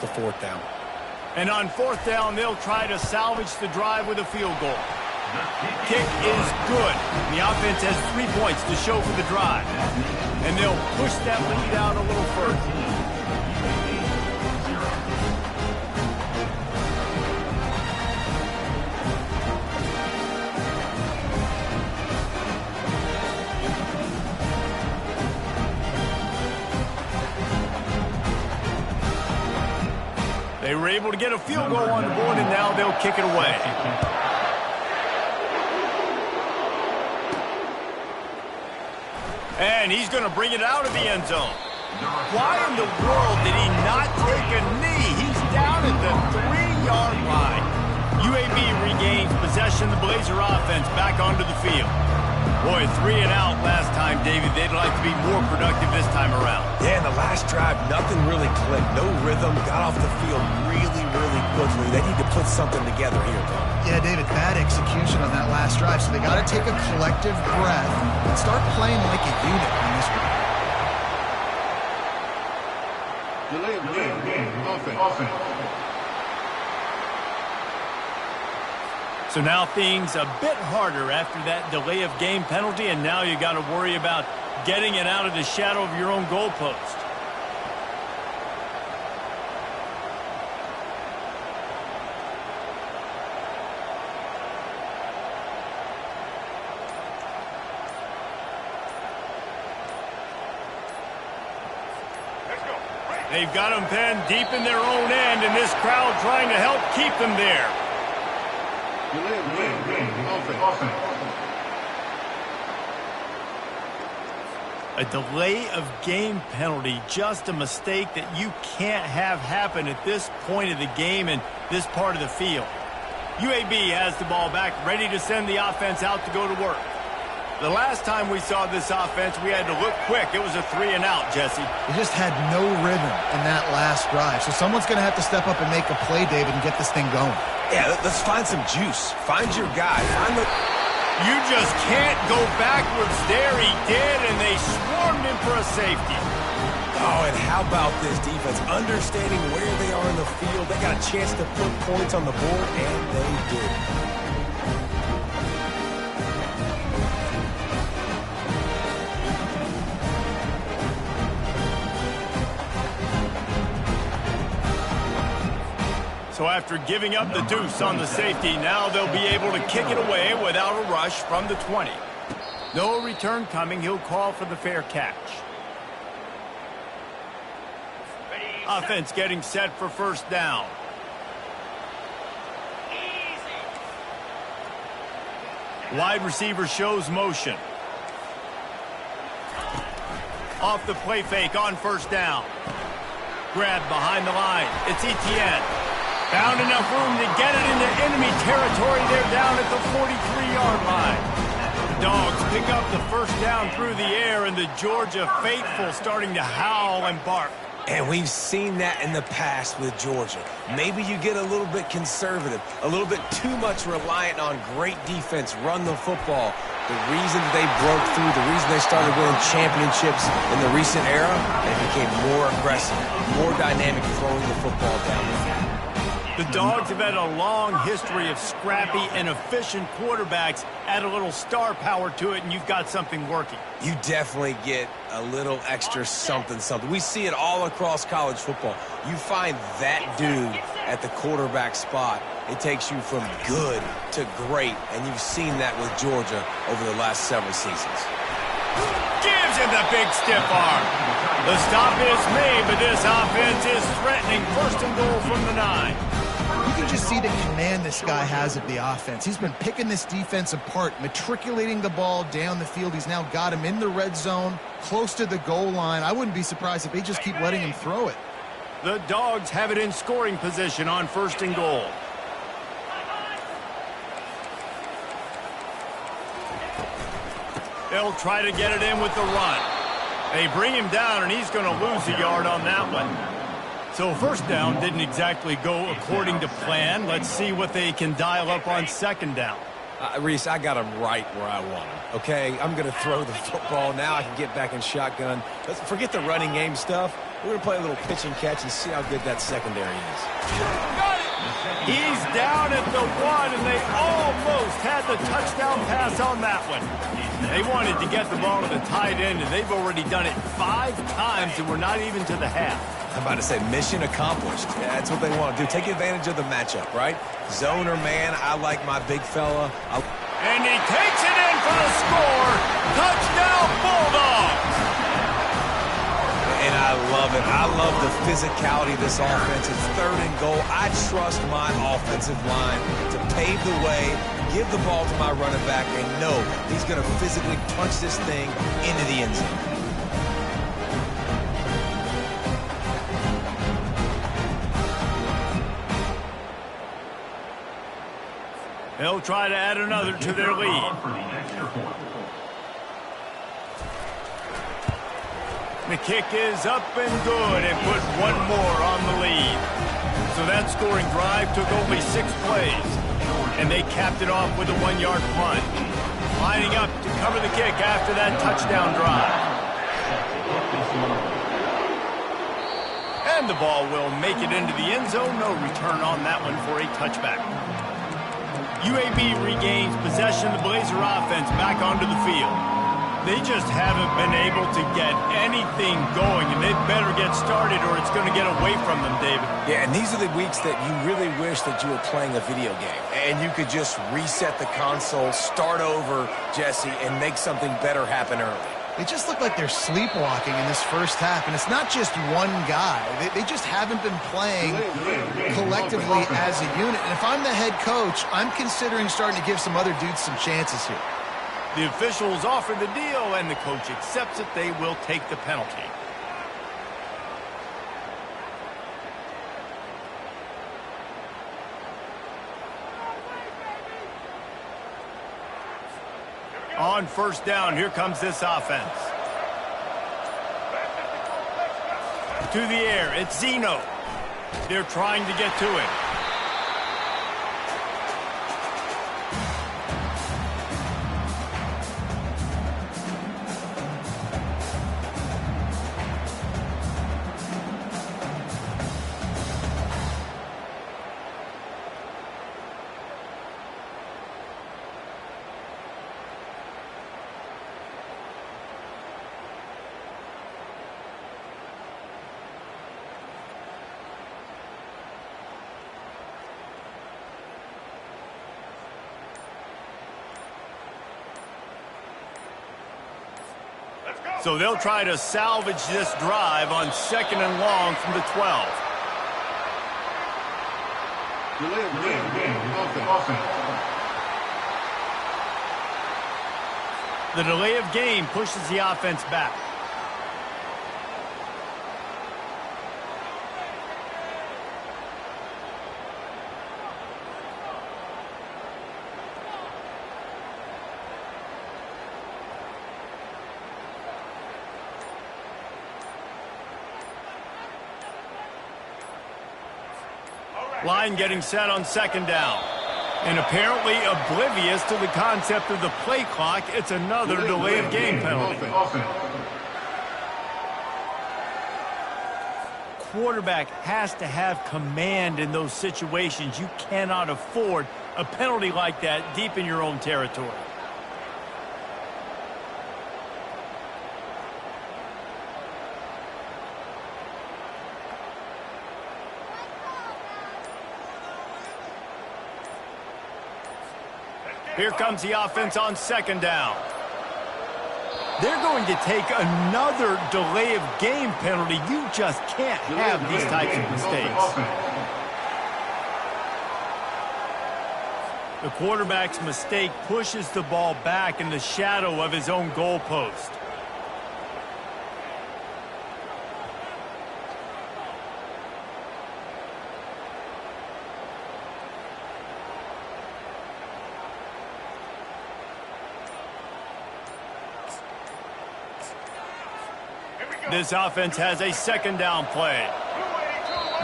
the fourth down. And on fourth down, they'll try to salvage the drive with a field goal. Kick is good. The offense has 3 points to show for the drive. And they'll push that lead out a little further. They were able to get a field goal on the board, and now they'll kick it away. And he's going to bring it out of the end zone. Why in the world did he not take a knee? He's down at the 3-yard line. UAB regains possession of the Blazer offense back onto the field. Boy, 3 and out last time, David. They'd like to be more productive this time around. Yeah, in the last drive, nothing really clicked. No rhythm, got off the field really quickly. They need to put something together here, Tom. Yeah, David, bad execution on that last drive, so they got to take a collective breath and start playing like a unit on this one. Delay of game. Offense. So now things a bit harder after that delay of game penalty, and now you got to worry about getting it out of the shadow of your own goalpost. They've got them pinned deep in their own end, and this crowd trying to help keep them there. A delay of game penalty, just a mistake that you can't have happen at this point of the game and this part of the field. UAB has the ball back, ready to send the offense out to go to work. The last time we saw this offense, we had to look quick. It was a 3 and out, Jesse. They just had no rhythm in that last drive. So someone's going to have to step up and make a play, David, and get this thing going. Yeah, let's find some juice. Find your guy. You just can't go backwards there. He did, and they swarmed him for a safety. Oh, and how about this defense? Understanding where they are in the field. They got a chance to put points on the board, and they did. So after giving up the deuce on the safety, now they'll be able to kick it away without a rush from the 20. No return coming. He'll call for the fair catch. Offense getting set for first down. Wide receiver shows motion. Off the play fake on first down. Grab behind the line. It's Etienne. Found enough room to get it into enemy territory. They're down at the 43-yard line. The Dogs pick up the first down through the air, and the Georgia faithful starting to howl and bark. And we've seen that in the past with Georgia. Maybe you get a little bit conservative, a little bit too much reliant on great defense, run the football. The reason they broke through, the reason they started winning championships in the recent era, they became more aggressive, more dynamic throwing the football down the field. The Dogs have had a long history of scrappy and efficient quarterbacks. Add a little star power to it, and you've got something working. You definitely get a little extra something. We see it all across college football. You find that dude at the quarterback spot, it takes you from good to great, and you've seen that with Georgia over the last several seasons. Gives him the big stiff arm. The stop is made, but this offense is threatening. First and goal from the 9. You can just see the command this guy has of the offense. He's been picking this defense apart, matriculating the ball down the field. He's now got him in the red zone, close to the goal line. I wouldn't be surprised if they just keep letting him throw it. The Dogs have it in scoring position on first and goal. They'll try to get it in with the run. They bring him down, and he's going to lose a yard on that one. So first down didn't exactly go according to plan. Let's see what they can dial up on second down. Reese, I got him right where I want him, okay? I'm going to throw the football. Now I can get back in shotgun. Let's forget the running game stuff. We're going to play a little pitch and catch and see how good that secondary is. He's down at the 1, and they almost had the touchdown pass on that one. They wanted to get the ball to the tight end, and they've already done it 5 times, and we're not even to the half. I'm about to say mission accomplished. Yeah, that's what they want to do. Take advantage of the matchup, right? Zone or man, I like my big fella. And he takes it in for the score. Touchdown, Bulldogs! And I love it. I love the physicality of this offense. It's 3rd and goal. I trust my offensive line to pave the way, give the ball to my running back, and know he's going to physically punch this thing into the end zone. They'll try to add another to their lead. The kick is up and good and put 1 more on the lead. So that scoring drive took only 6 plays. And they capped it off with a 1-yard punt. Lining up to cover the kick after that touchdown drive. And the ball will make it into the end zone. No return on that one for a touchback. UAB regains possession of the Blazer offense back onto the field. They just haven't been able to get anything going, and they better get started or it's going to get away from them, David. Yeah, and these are the weeks that you really wish that you were playing a video game and you could just reset the console, start over, Jesse, and make something better happen early. They just look like they're sleepwalking in this first half, and it's not just one guy. They just haven't been playing collectively as a unit. And if I'm the head coach, I'm considering starting to give some other dudes some chances here. The officials offer the deal, and the coach accepts it. They will take the penalty. On 1st down, here comes this offense. To the air, it's Zeno. They're trying to get to him. So they'll try to salvage this drive on 2nd and long from the 12. Delay of game. Offense. The delay of game pushes the offense back. Line getting set on 2nd down. And apparently oblivious to the concept of the play clock, it's another delay of game penalty. Quarterback has to have command in those situations. You cannot afford a penalty like that deep in your own territory. Here comes the offense on 2nd down. They're going to take another delay of game penalty. You just can't have these types of mistakes. The quarterback's mistake pushes the ball back in the shadow of his own goalpost. This offense has a 2nd down play.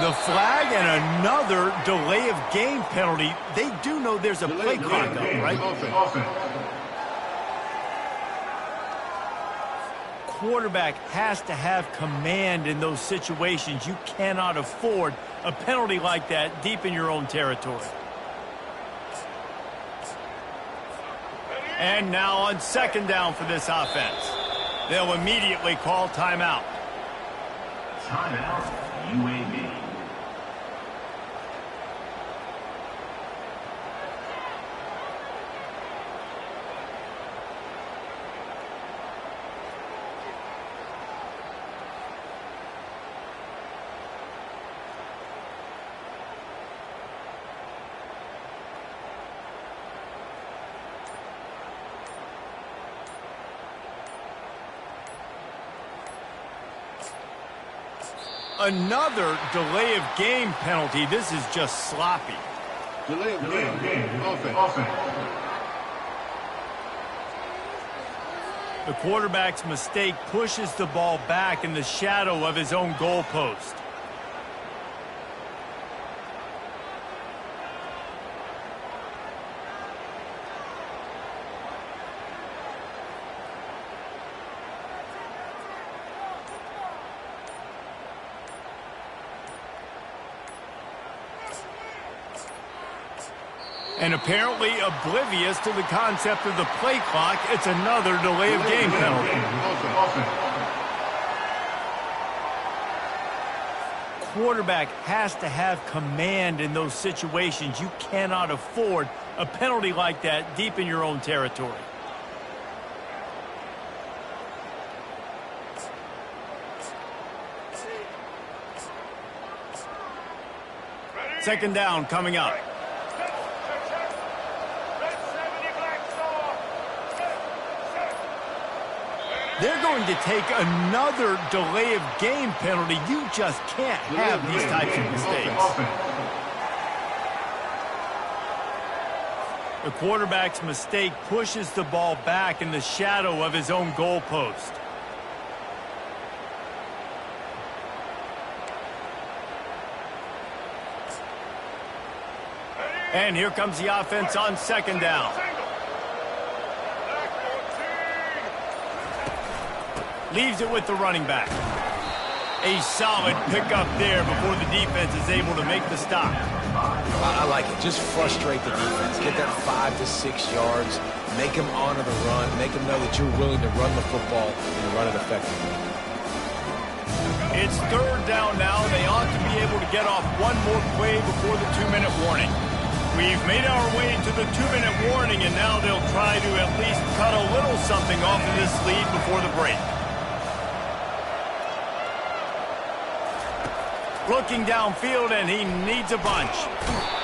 The flag and another delay of game penalty. They do know there's a play clock up, right? quarterback has to have command in those situations. You cannot afford a penalty like that deep in your own territory. And now on second down for this offense. They'll immediately call timeout. Timeout, UAB. Another delay of game penalty. This is just sloppy. Delay of game. Offense. The quarterback's mistake pushes the ball back in the shadow of his own goalpost. And apparently oblivious to the concept of the play clock, it's another delay of game penalty. Quarterback has to have command in those situations. You cannot afford a penalty like that deep in your own territory. Second down coming up. They're going to take another delay of game penalty. You just can't have these types of mistakes. The quarterback's mistake pushes the ball back in the shadow of his own goalpost. And here comes the offense on second down. Leaves it with the running back. A solid pickup there before the defense is able to make the stop. I like it. Just frustrate the defense. Get that 5 to 6 yards. Make them honor the run. Make them know that you're willing to run the football and run it effectively. It's third down now. They ought to be able to get off one more play before the 2-minute warning. We've made our way to the 2-minute warning, and now they'll try to at least cut a little something off of this lead before the break. Looking downfield, and he needs a bunch.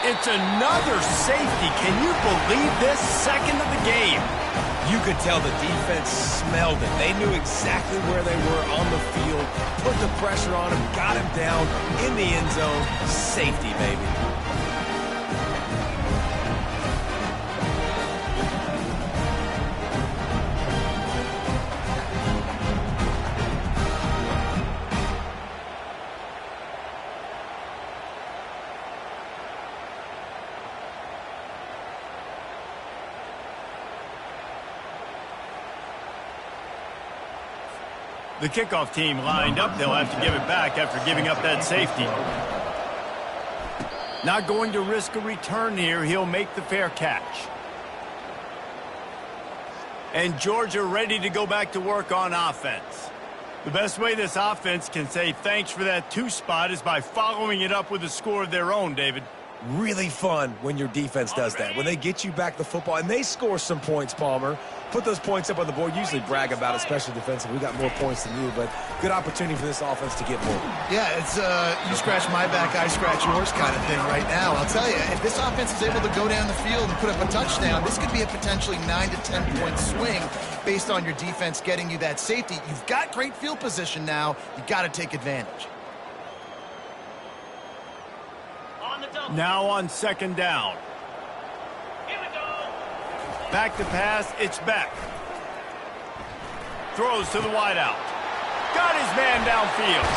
It's another safety. Can you believe this? Second of the game. You could tell the defense smelled it. They knew exactly where they were on the field, put the pressure on him, got him down in the end zone. Safety, baby. The kickoff team lined up. They'll have to give it back after giving up that safety. Not going to risk a return here. He'll make the fair catch. And Georgia ready to go back to work on offense. The best way this offense can say thanks for that 2 spot is by following it up with a score of their own, David. Really fun when your defense does that. When they get you back the football, and they score some points, Palmer. Put those points up on the board. Usually brag about it, especially defensively. We got more points than you, but good opportunity for this offense to get more. Yeah, it's you scratch my back, I scratch yours kind of thing right now. I'll tell you, if this offense is able to go down the field and put up a touchdown, this could be a potentially 9 to 10 point swing based on your defense getting you that safety. You've got great field position now. You got to take advantage. Now on second down. Back to pass, it's Beck. Throws to the wideout. Got his man downfield.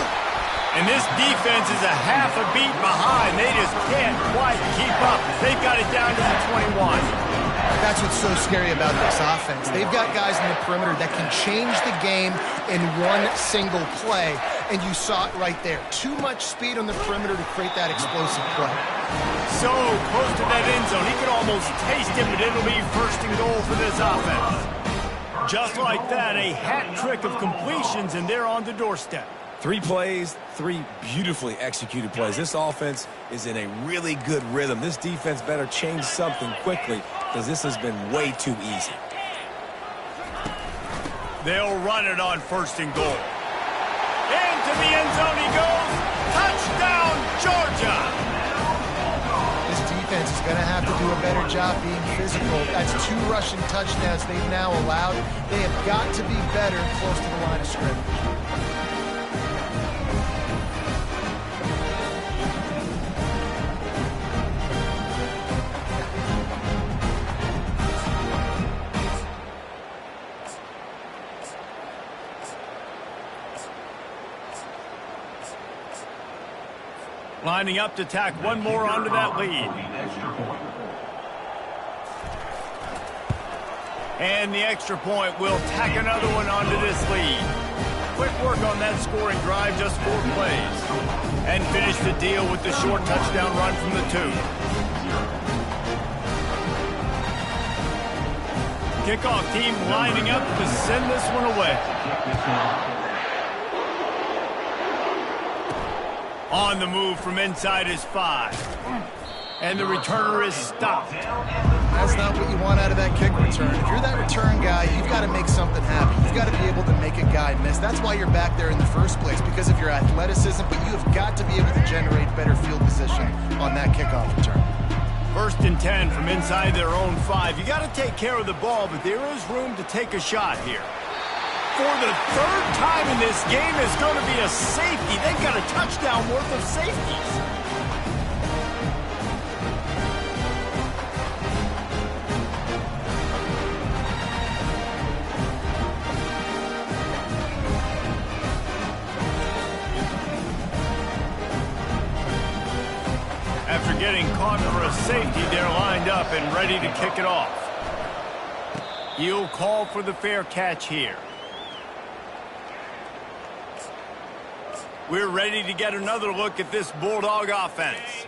And this defense is a half a beat behind. They just can't quite keep up. They've got it down to the 21. That's what's so scary about this offense. They've got guys in the perimeter that can change the game in one single play, and you saw it right there. Too much speed on the perimeter to create that explosive play. So close to that end zone, he could almost taste it, but it'll be first and goal for this offense. Just like that, a hat trick of completions, and they're on the doorstep. 3 plays, 3 beautifully executed plays. This offense is in a really good rhythm. This defense better change something quickly because this has been way too easy. They'll run it on first and goal. Into the end zone he goes. Touchdown, Georgia! This defense is going to have to do a better job being physical. That's 2 rushing touchdowns they've now allowed. They have got to be better close to the line of scrimmage. Lining up to tack one more onto that lead. And the extra point will tack another one onto this lead. Quick work on that scoring drive, just 4 plays. And finish the deal with the short touchdown run from the 2. Kickoff team lining up to send this one away. On the move from inside his 5. And the returner is stopped. That's not what you want out of that kick return. If you're that return guy, you've got to make something happen. You've got to be able to make a guy miss. That's why you're back there in the first place, because of your athleticism, but you have got to be able to generate better field position on that kickoff return. First and 10 from inside their own 5. You got to take care of the ball, but there is room to take a shot here. For the 3rd time in this game is going to be a safety. They've got a touchdown worth of safeties. After getting caught for a safety, they're lined up and ready to kick it off. He'll call for the fair catch here. We're ready to get another look at this Bulldog offense.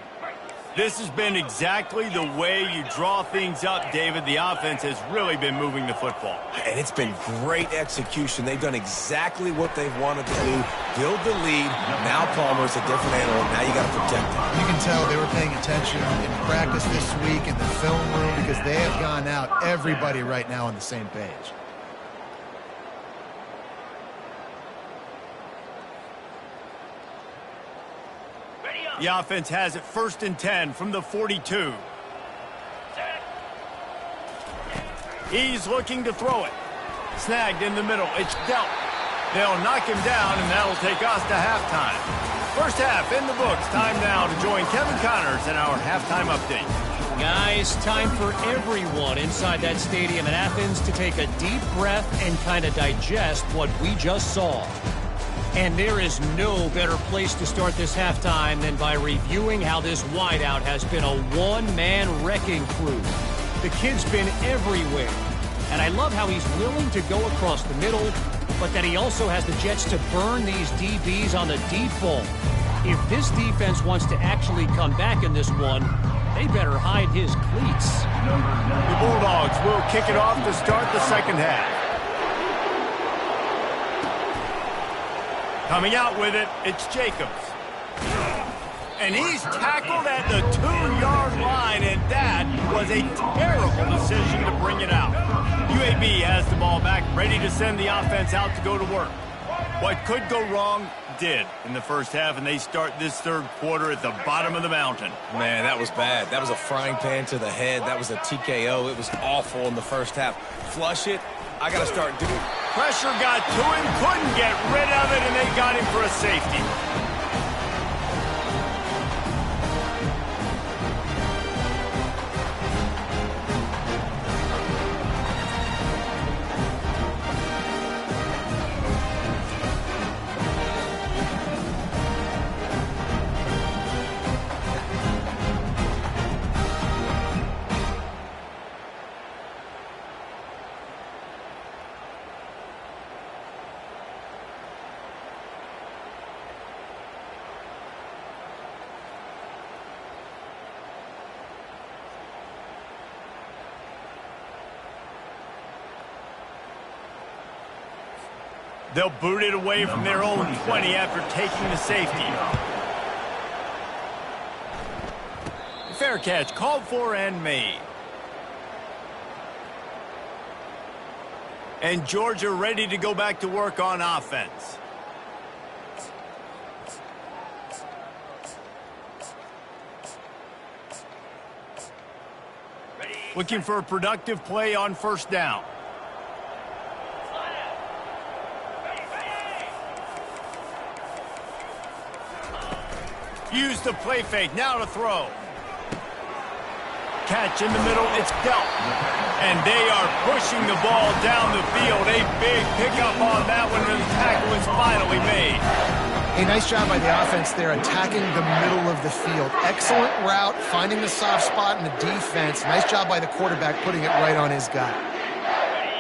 This has been exactly the way you draw things up, David. The offense has really been moving the football. And it's been great execution. They've done exactly what they've wanted to do. Build the lead. Now Palmer's a different animal. Now you got to protect him. You can tell they were paying attention in practice this week in the film room because they have gone out, everybody right now on the same page. The offense has it first and 10 from the 42. He's looking to throw it. Snagged in the middle. It's dealt. They'll knock him down, and that'll take us to halftime. First half in the books. Time now to join Kevin Connors in our halftime update. Guys, time for everyone inside that stadium in Athens to take a deep breath and kind of digest what we just saw. And there is no better place to start this halftime than by reviewing how this wideout has been a one-man wrecking crew. The kid's been everywhere. And I love how he's willing to go across the middle, but that he also has the jets to burn these DBs on the deep ball. If this defense wants to actually come back in this one, they better hide his cleats. The Bulldogs will kick it off to start the second half. Coming out with it, it's Jacobs. And he's tackled at the 2-yard line, and that was a terrible decision to bring it out. UAB has the ball back, ready to send the offense out to go to work. What could go wrong did in the first half, and they start this third quarter at the bottom of the mountain. Man, that was bad. That was a frying pan to the head. That was a TKO. It was awful in the first half. Flush it. I got to start doing. Pressure got to him, couldn't get rid of it, and they got him for a safety. They'll boot it away from their own 20 after taking the safety. Fair catch, called for and made. And Georgia ready to go back to work on offense. Looking for a productive play on first down. Use the play fake, now to throw. Catch in the middle, it's dealt. And they are pushing the ball down the field. A big pickup on that one, and the tackle is finally made. A nice job by the offense there, attacking the middle of the field. Excellent route, finding the soft spot in the defense. Nice job by the quarterback putting it right on his guy.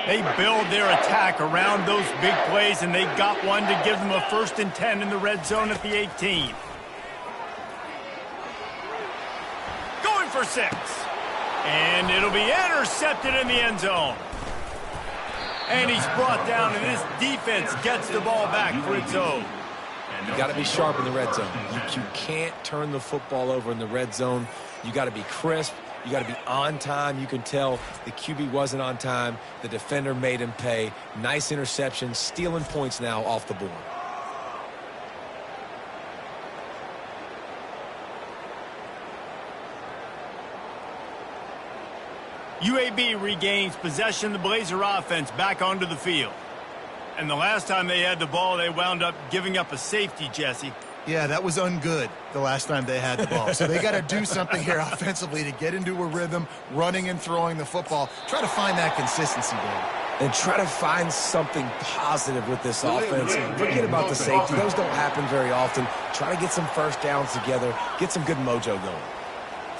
They build their attack around those big plays, and they got one to give them a 1st and 10 in the red zone at the 18. Going for 6. And it'll be intercepted in the end zone. And he's brought down, and this defense gets the ball back for its own. You got to be sharp in the red zone. You can't turn the football over in the red zone. You got to be crisp. You got to be on time. You can tell the QB wasn't on time. The defender made him pay. Nice interception, stealing points now off the board. UAB regains possession of the Blazer offense back onto the field. And the last time they had the ball, they wound up giving up a safety, Jesse. Yeah, that was ungood the last time they had the ball. So they got to do something here offensively to get into a rhythm, running and throwing the football. Try to find that consistency, baby. And try to find something positive with this offense. Forget about the safety. Those don't happen very often. Try to get some first downs together, get some good mojo going.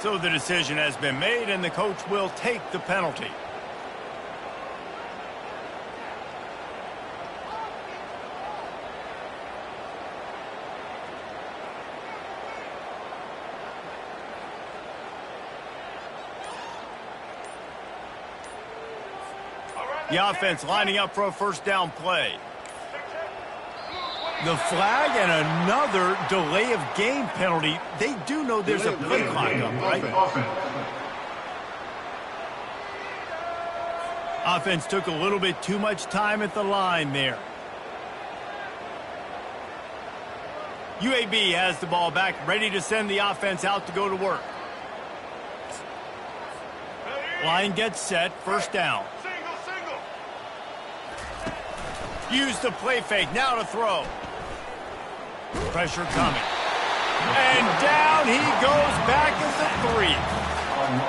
So the decision has been made, and the coach will take the penalty. The offense lining up for a first down play. The flag and another delay of game penalty. They do know there's a play clock up, right? Offense took a little bit too much time at the line there. UAB has the ball back, ready to send the offense out to go to work. Line gets set, first down. Use the play fake, now to throw. Pressure coming. And down he goes back at the 3.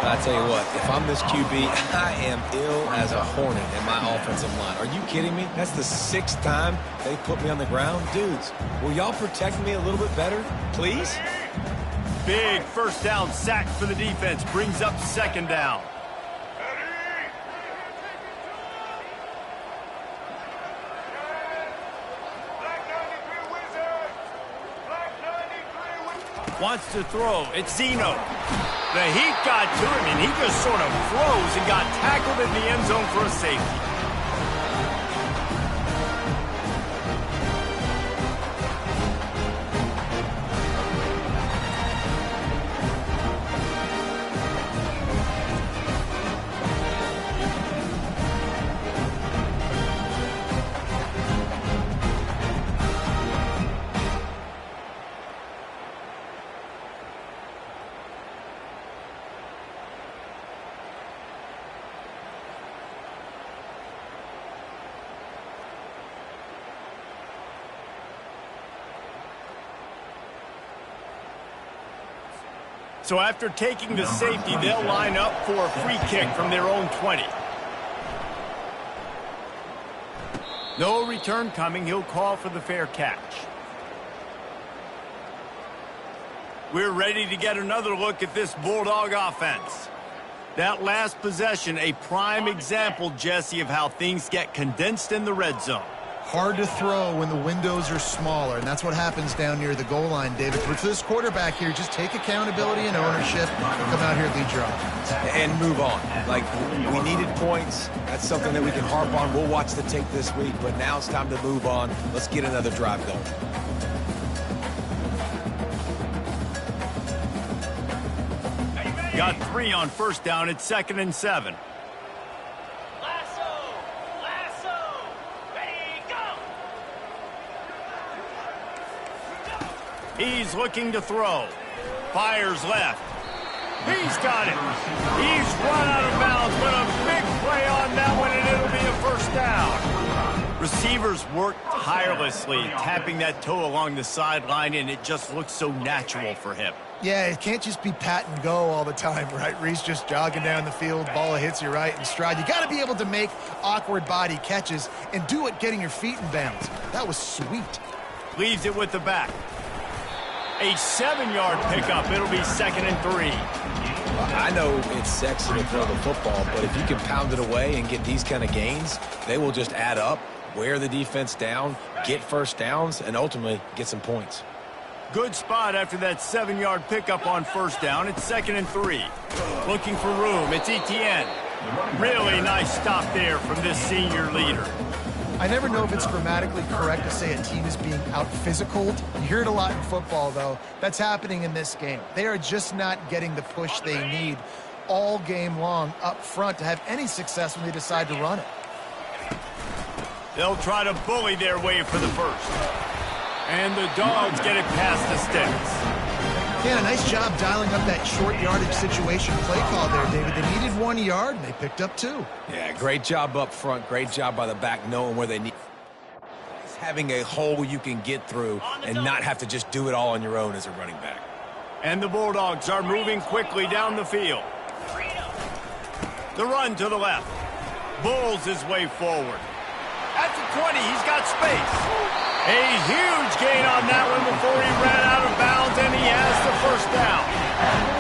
I tell you what, if I'm this QB, I am ill as a hornet in my offensive line. Are you kidding me? That's the 6th time they put me on the ground. Dudes, will y'all protect me a little bit better, please? Big first down sack for the defense. Brings up second down. Wants to throw. It's Zeno. The heat got to him, and he just sort of froze and got tackled in the end zone for a safety. So after taking the safety, they'll line up for a free kick from their own 20. No return coming. He'll call for the fair catch. We're ready to get another look at this Bulldog offense. That last possession, a prime example, Jesse, of how things get condensed in the red zone. Hard to throw when the windows are smaller, and that's what happens down near the goal line, David. But for this quarterback here, just take accountability and ownership and come out here and lead your offense. And move on. Like, we needed points. That's something that we can harp on. We'll watch the tape this week, but now it's time to move on. Let's get another drive going. Got 3 on first down. It's 2nd and 7. He's looking to throw. Fires left. He's got it. He's run out of bounds, but a big play on that one, and it'll be a first down. Receivers work tirelessly, tapping that toe along the sideline, and it just looks so natural for him. Yeah, it can't just be pat and go all the time, right? Reese just jogging down the field, ball hits you right in stride. You got to be able to make awkward body catches and do it getting your feet in bounds. That was sweet. Leaves it with the back. A 7-yard pickup. It'll be 2nd and 3. I know it's sexy to throw the football, but if you can pound it away and get these kind of gains, they will just add up, wear the defense down, get first downs, and ultimately get some points. Good spot after that 7-yard pickup on first down. It's 2nd and 3. Looking for room. It's Etienne. Really nice stop there from this senior leader. I never know if it's grammatically correct to say a team is being out-physicaled. You hear it a lot in football, though. That's happening in this game. They are just not getting the push they need all game long up front to have any success when they decide to run it. They'll try to bully their way for the first. And the Dogs get it past the sticks. Yeah, nice job dialing up that short yardage situation play call there, David. They needed 1 yard, and they picked up 2. Yeah, great job up front. Great job by the back knowing where they need. It's having a hole you can get through and not have to just do it all on your own as a running back. And the Bulldogs are moving quickly down the field. The run to the left. Bulls his way forward. At the 20, he's got space. A huge gain on that one before he ran out of bounds, and he has the first down.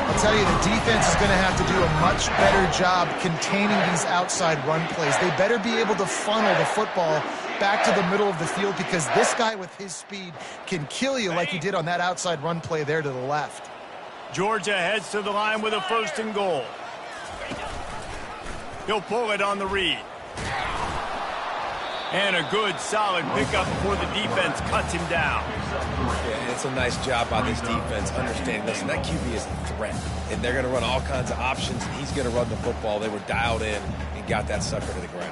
I'll tell you, the defense is going to have to do a much better job containing these outside run plays. They better be able to funnel the football back to the middle of the field because this guy with his speed can kill you like he did on that outside run play there to the left. Georgia heads to the line with a 1st and goal. He'll pull it on the read. And a good, solid pickup before the defense cuts him down. Yeah, it's a nice job by this defense understanding, listen, that QB is a threat. And they're going to run all kinds of options, and he's going to run the football. They were dialed in and got that sucker to the ground.